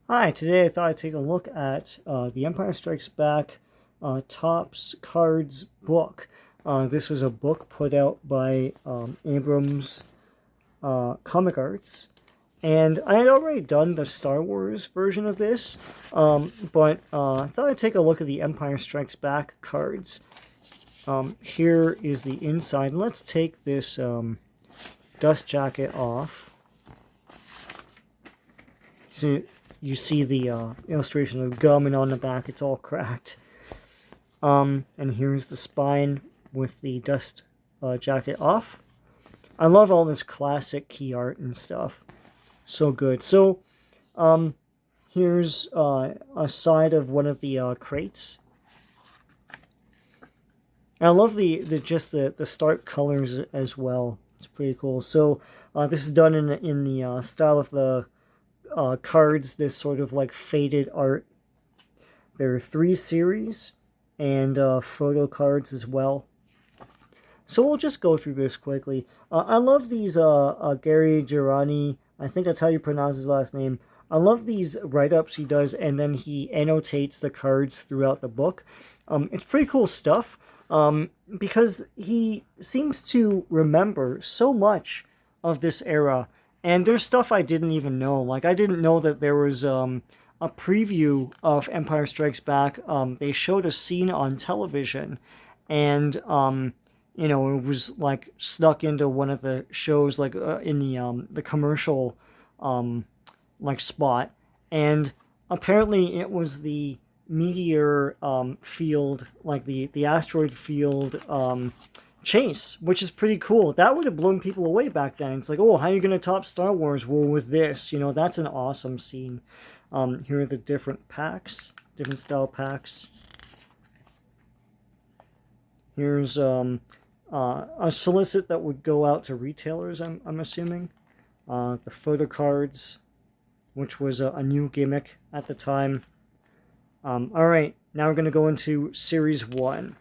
Hi, today I thought I'd take a look at The Empire Strikes Back Topps Cards book. This was a book put out by Abrams Comic Arts. And I had already done the Star Wars version of this, but I thought I'd take a look at the Empire Strikes Back cards. Here is the inside. Let's take this dust jacket off. So you see the illustration of the gum, and on the back it's all cracked. And here's the spine with the dust jacket off. I love all this classic key art and stuff. So good. So here's a side of one of the crates. I love the stark colors as well. It's pretty cool. So this is done in the style of the cards, this sort of like faded art. There are 3 series and photo cards as well. So we'll just go through this quickly. I love these Gary Girani, I think that's how you pronounce his last name. I love these write-ups he does, and then he annotates the cards throughout the book. It's pretty cool stuff because he seems to remember so much of this era. And there's stuff I didn't even know. Like, I didn't know that there was a preview of Empire Strikes Back. They showed a scene on television, and it was like snuck into one of the shows, like in the commercial, like spot, and apparently it was the meteor field, like the asteroid field chase, which is pretty cool. That would have blown people away back then. It's like, oh, how are you going to top Star Wars? Well, with this, that's an awesome scene. Here are the different packs, different style packs. Here's a solicit that would go out to retailers, I'm assuming. The photo cards, which was a new gimmick at the time. All right, now we're going to go into Series 1.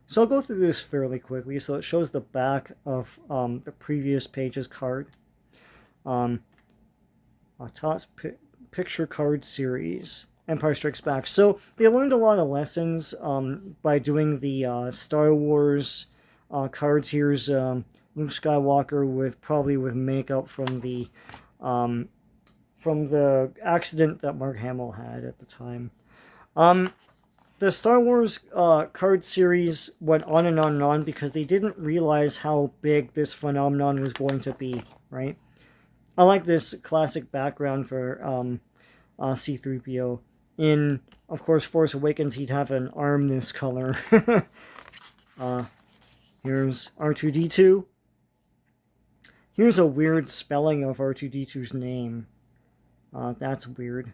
So I'll go through this fairly quickly. So it shows the back of the previous page's card. Topps Picture Card Series, Empire Strikes Back. So they learned a lot of lessons by doing the Star Wars cards. Here's Luke Skywalker probably with makeup from the accident that Mark Hamill had at the time. The Star Wars card series went on and on and on because they didn't realize how big this phenomenon was going to be, right? I like this classic background for C-3PO. In, of course, Force Awakens, he'd have an arm this color. Here's R2-D2. Here's a weird spelling of R2-D2's name. That's weird.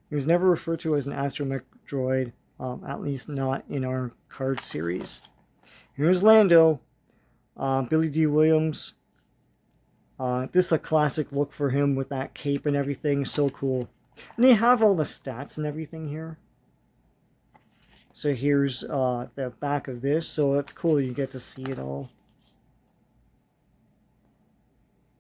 He was never referred to as an astromech droid, at least not in our card series. Here's Lando, Billy D. Williams. This is a classic look for him with that cape and everything, so cool. And they have all the stats and everything here. So here's the back of this, so it's cool you get to see it all.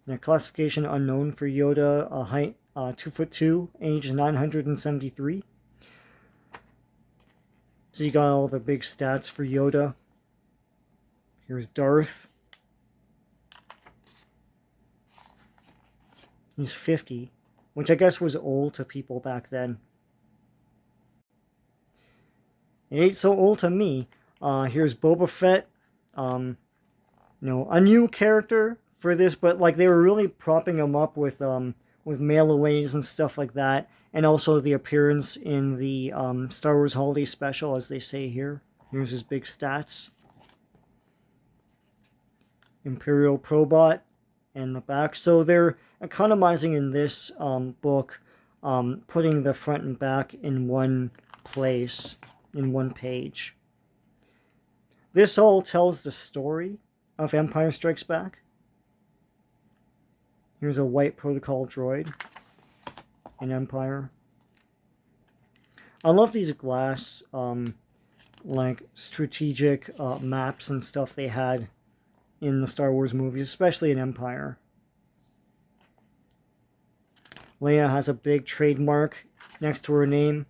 Now, classification unknown for Yoda, height 2'2", age 973. So you got all the big stats for Yoda. Here's Darth. He's 50, which I guess was old to people back then. It ain't so old to me. Here's Boba Fett. A new character for this, but like they were really propping him up with mailaways and stuff like that, and also the appearance in the Star Wars Holiday Special, as they say here. Here's his big stats. Imperial Probot and the back. So they're economizing in this book, putting the front and back in one place, in one page. This all tells the story of Empire Strikes Back. Here's a white protocol droid in Empire. I love these glass, like strategic maps and stuff they had in the Star Wars movies, especially in Empire. Leia has a big trademark next to her name.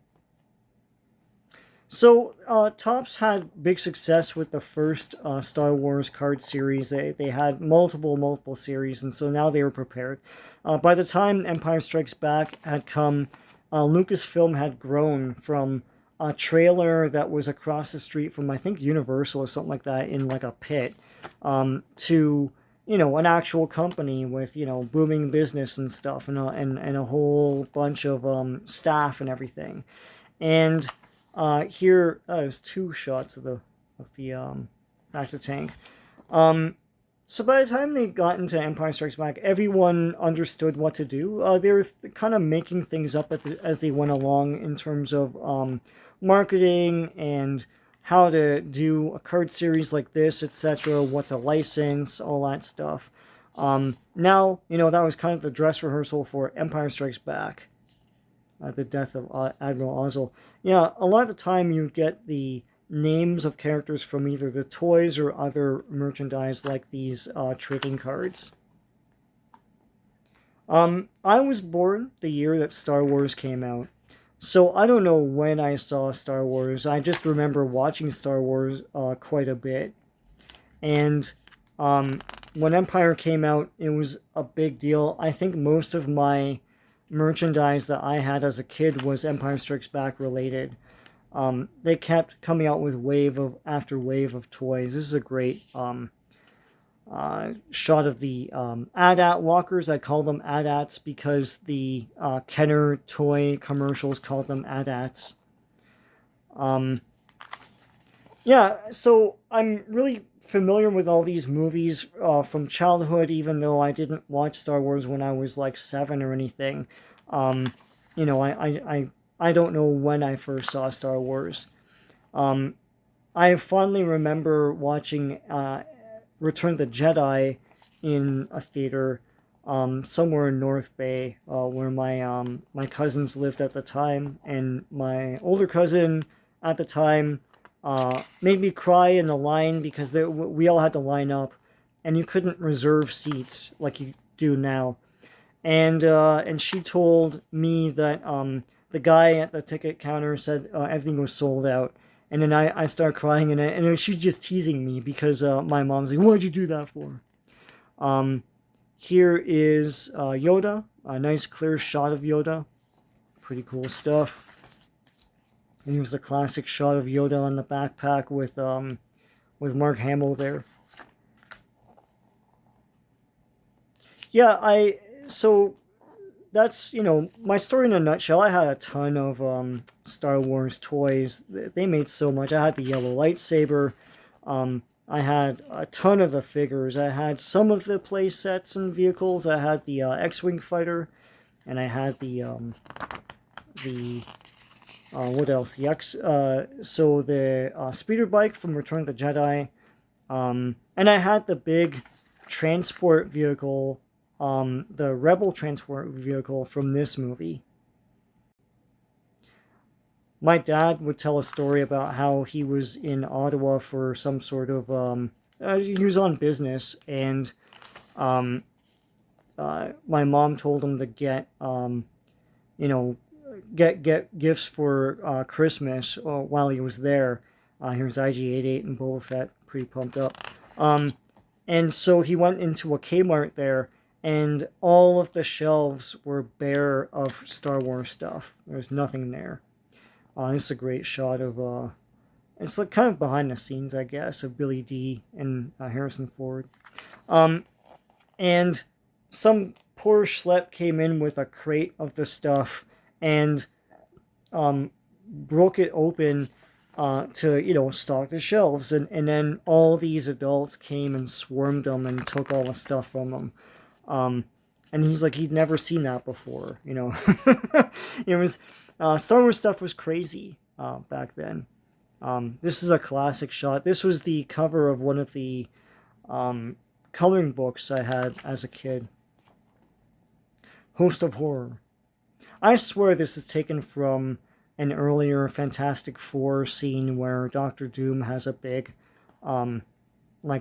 So, Topps had big success with the first Star Wars card series. They had multiple series, and so now they were prepared. By the time Empire Strikes Back had come, Lucasfilm had grown from a trailer that was across the street from, I think, Universal or something like that in like a pit, to, an actual company with, booming business and stuff, and a whole bunch of staff and everything. And here there's two shots of the actor tank. So by the time they got into Empire Strikes Back, everyone understood what to do. They were kind of making things up as they went along in terms of marketing and how to do a card series like this, etc., what to license, all that stuff. Now, that was kind of the dress rehearsal for Empire Strikes Back. The death of Admiral Ozzel. Yeah, a lot of the time you get the names of characters from either the toys or other merchandise like these trading cards. I was born the year that Star Wars came out, so I don't know when I saw Star Wars. I just remember watching Star Wars quite a bit. And when Empire came out, it was a big deal. I think most of my merchandise that I had as a kid was Empire Strikes Back related. They kept coming out with wave after wave of toys. This is a great shot of the AT-AT walkers. I call them AT-ATs because the Kenner toy commercials called them AT-ATs. Yeah, so I'm really familiar with all these movies from childhood, even though I didn't watch Star Wars when I was like 7 or anything. I don't know when I first saw Star Wars. I fondly remember watching Return of the Jedi in a theater somewhere in North Bay, where my cousins lived at the time, and my older cousin at the time made me cry in the line because we all had to line up, and you couldn't reserve seats like you do now. And she told me that the guy at the ticket counter said everything was sold out. And then I started crying, and she's just teasing me because my mom's like, "What'd you do that for?" Here is Yoda, a nice clear shot of Yoda. Pretty cool stuff. And here's the classic shot of Yoda on the backpack with Mark Hamill there. Yeah, so that's, my story in a nutshell. I had a ton of Star Wars toys. They made so much. I had the yellow lightsaber. I had a ton of the figures. I had some of the play sets and vehicles. I had the X-Wing fighter, and I had the what else? The speeder bike from Return of the Jedi. And I had the big transport vehicle, the Rebel transport vehicle from this movie. My dad would tell a story about how he was in Ottawa for some sort of, he was on business, and my mom told him to get gifts for Christmas while he was there. Here's IG-88 and Boba Fett, pretty pumped up. And so he went into a Kmart there, and all of the shelves were bare of Star Wars stuff. There's nothing there. This is a great shot of, it's like kind of behind the scenes, I guess, of Billy Dee and Harrison Ford. And some poor schlep came in with a crate of the stuff and broke it open to, stock the shelves. And then all these adults came and swarmed them and took all the stuff from them. And he's like, he'd never seen that before, It was... Star Wars stuff was crazy back then. This is a classic shot. This was the cover of one of the coloring books I had as a kid. Host of Horror. I swear this is taken from an earlier Fantastic Four scene where Doctor Doom has a big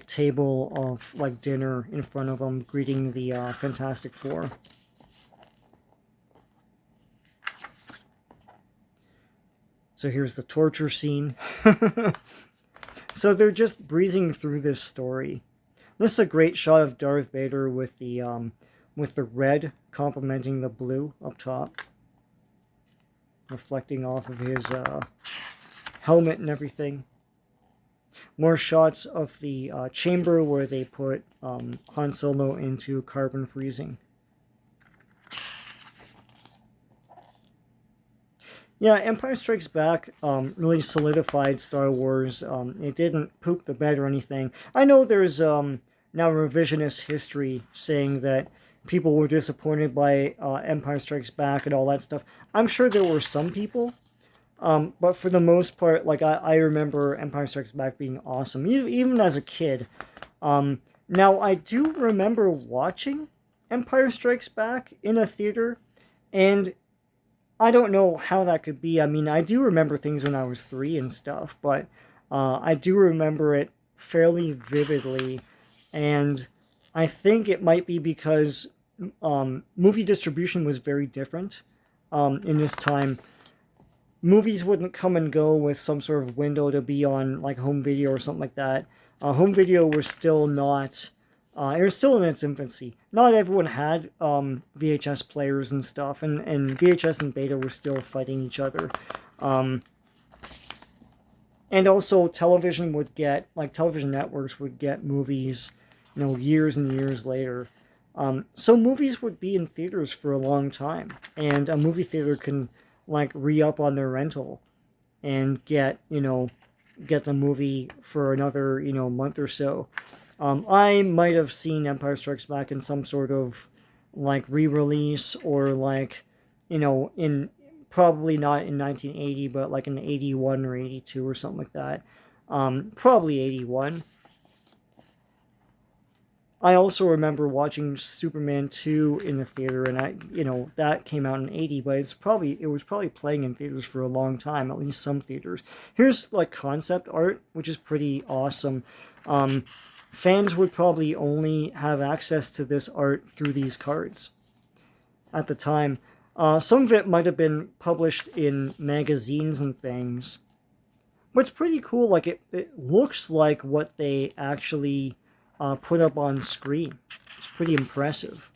table of dinner in front of him greeting the Fantastic Four. So here's the torture scene. So they're just breezing through this story. This is a great shot of Darth Vader with the red complementing the blue up top, reflecting off of his helmet and everything. More shots of the chamber where they put Han Solo into carbon freezing. Yeah, Empire Strikes Back really solidified Star Wars. It didn't poop the bed or anything. I know there's now revisionist history saying that people were disappointed by Empire Strikes Back and all that stuff. I'm sure there were some people, but for the most part, like I remember Empire Strikes Back being awesome, even as a kid. Now, I do remember watching Empire Strikes Back in a theater, and I don't know how that could be. I mean, I do remember things when I was 3 and stuff, but I do remember it fairly vividly, and I think it might be because movie distribution was very different in this time. Movies wouldn't come and go with some sort of window to be on like home video or something like that. Home video was still not... it was still in its infancy. Not everyone had VHS players and stuff, and VHS and Beta were still fighting each other. And also television would get, like television networks would get movies, you know, years and years later. So movies would be in theaters for a long time, and a movie theater can like re-up on their rental and get, you know, get the movie for another, you know, month or so. I might have seen Empire Strikes Back in some sort of like re-release, or like, you know, in probably not in 1980, but like in 81 or 82 or something like that. Probably 81. I also remember watching Superman 2 in the theater, and you know, that came out in 80, but it was probably playing in theaters for a long time, at least some theaters. Here's like concept art, which is pretty awesome. Fans would probably only have access to this art through these cards at the time. Some of it might have been published in magazines and things, but it's pretty cool. Like it looks like what they actually put up on screen. It's pretty impressive.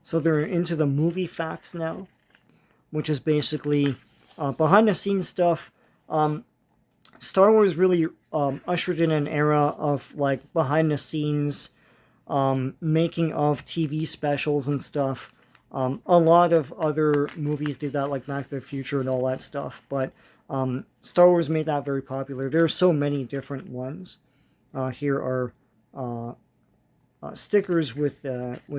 So they're into the movie facts now, which is basically behind the scenes stuff. Star Wars really ushered in an era of like behind the scenes making of TV specials and stuff. A lot of other movies did that, like Back to the Future and all that stuff, but Star Wars made that very popular. There are so many different ones. Here are stickers with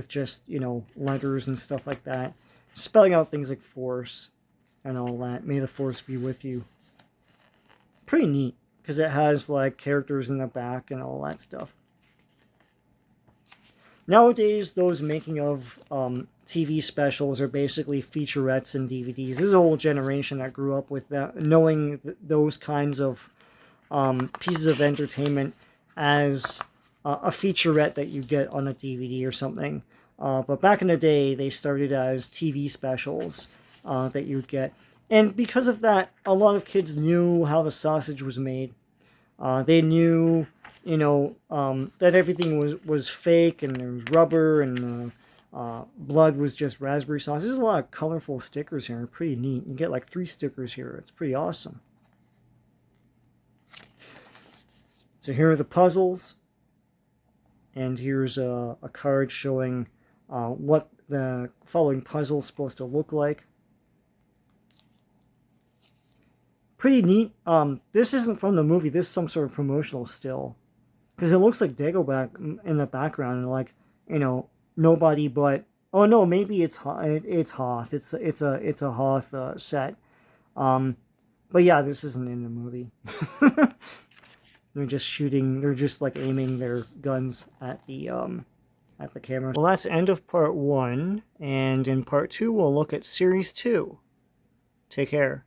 just, you know, letters and stuff like that, spelling out things like Force and all that. May the Force be with you. Pretty neat, because it has like characters in the back and all that stuff. Nowadays, those making of TV specials are basically featurettes and DVDs. This is a whole generation that grew up with that, knowing those kinds of pieces of entertainment as a featurette that you get on a DVD or something. But back in the day, they started as TV specials that you'd get. And because of that, a lot of kids knew how the sausage was made. They knew, you know, that everything was fake, and there was rubber, and blood was just raspberry sauce. There's a lot of colorful stickers here. Pretty neat. You get like 3 stickers here. It's pretty awesome. So here are the puzzles. And here's a card showing what the following puzzle is supposed to look like. Pretty neat. This isn't from the movie. This is some sort of promotional still, because it looks like Dagobah in the background, and like, you know, nobody but, oh no, maybe it's Hoth. It's a Hoth set. But yeah, this isn't in the movie. They're just shooting. They're just like aiming their guns at the camera. Well, that's the end of part 1, and in part 2 we'll look at series 2. Take care.